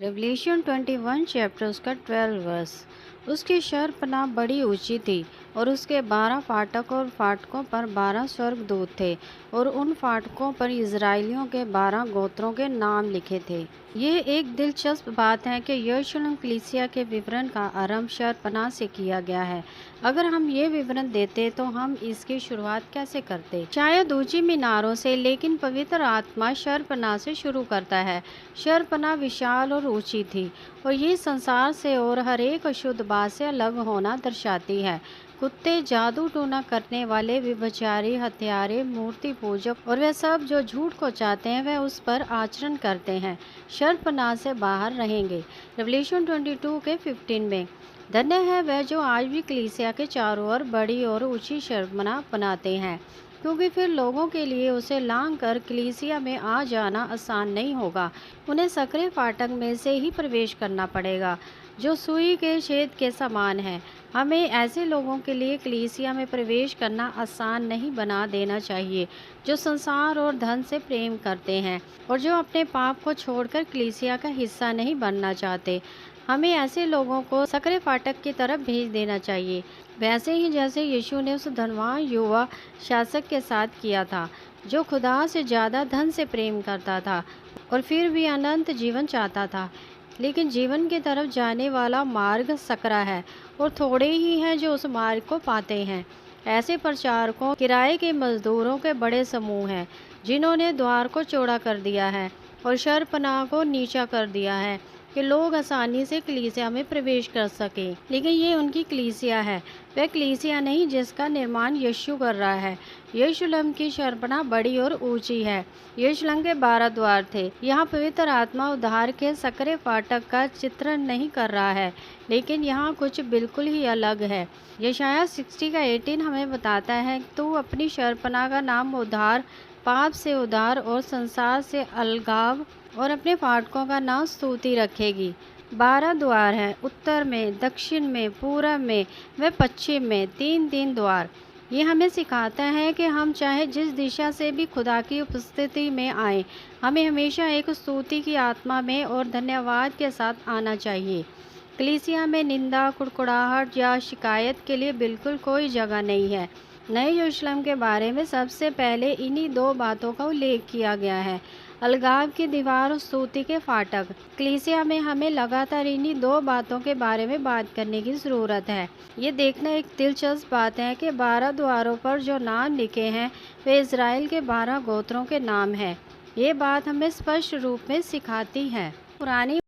Revelation 21 chapter उसका 12 verse. उसकी शर्पनाह बड़ी ऊंची थी और उसके 12 फाटक और फाटकों पर 12 स्वर्गदूत थे और उन फाटकों पर इज़राइलियों के 12 गोत्रों के नाम लिखे थे। ये एक दिलचस्प बात है कि यरूशलेम कलीसिया के विवरण का आरंभ शर्पनाह से किया गया है। अगर हम ये विवरण देते तो हम इसकी शुरुआत कैसे करते? शायद ऊंची मीनारों से, लेकिन पवित्र आत्मा शर्पनाह से शुरू करता है। शर्पनाह विशाल और ऊंची थी और ये संसार से और हर एक अशुद्ध बात से अलग होना दर्शाती है। कुत्ते, जादू टोना करने वाले, व्यभिचारी, हत्यारे, मूर्ति पूजक और वे सब जो झूठ को चाहते हैं वह उस पर आचरण करते हैं, शर्पनाह से बाहर रहेंगे। रेवलेशन 22 के 15 में, धन्य है वह जो आज भी कलीसिया के चारों ओर बड़ी और ऊंची शर्पनाह बनाते हैं, क्योंकि फिर लोगों के लिए उसे लांघ कर कलीसिया में आ जाना आसान नहीं होगा। उन्हें सकरे फाटक में से ही प्रवेश करना पड़ेगा, जो सुई के छेद के समान है। हमें ऐसे लोगों के लिए कलीसिया में प्रवेश करना आसान नहीं बना देना चाहिए, जो संसार और धन से प्रेम करते हैं और जो अपने पाप को छोड़कर कलीसिया का हिस्सा नहीं बनना चाहते। हमें ऐसे लोगों को सकरे फाटक की तरफ भेज देना चाहिए, वैसे ही जैसे यीशु ने उस धनवान युवा शासक के साथ किया था, जो खुदा से ज़्यादा धन से प्रेम करता था और फिर भी अनंत जीवन चाहता था। लेकिन जीवन की तरफ जाने वाला मार्ग सकरा है और थोड़े ही हैं जो उस मार्ग को पाते हैं। ऐसे प्रचारकों, किराए के मजदूरों के बड़े समूह हैं जिन्होंने द्वार को चौड़ा कर दिया है और शर्पनाह को नीचा कर दिया है कि लोग आसानी से कलीसिया में प्रवेश कर सकें। लेकिन ये उनकी कलीसिया है, वह कलीसिया नहीं जिसका निर्माण यीशु कर रहा है। यरूशलेम की शर्पनाह बड़ी और ऊंची है। यरूशलेम के 12 द्वार थे। यहाँ पवित्र आत्मा उद्धार के सकरे फाटक का चित्रण नहीं कर रहा है, लेकिन यहाँ कुछ बिल्कुल ही अलग है। यशायाह 60 का 18 हमें बताता है, तू अपनी शर्पनाह का नाम उद्धार, पाप से उद्धार और संसार से अलगाव और अपने फाटकों का नाम स्तुति रखेगी। 12 द्वार हैं, उत्तर में, दक्षिण में, पूरब में व पश्चिम में, 3-3 द्वार। ये हमें सिखाता है कि हम चाहे जिस दिशा से भी खुदा की उपस्थिति में आए, हमें हमेशा एक स्तुति की आत्मा में और धन्यवाद के साथ आना चाहिए। कलीसिया में निंदा, कुड़कुड़ाहट या शिकायत के लिए बिल्कुल कोई जगह नहीं है। नए यरूशलेम के बारे में सबसे पहले इन्हीं 2 बातों का उल्लेख किया गया है, अलगाव की दीवार और स्तुति के फाटक। कलीसिया में हमें लगातार इन्हीं 2 बातों के बारे में बात करने की ज़रूरत है। ये देखना एक दिलचस्प बात है कि 12 द्वारों पर जो नाम लिखे हैं वे इज़राइल के 12 गोत्रों के नाम हैं। ये बात हमें स्पष्ट रूप में सिखाती है। पुरानी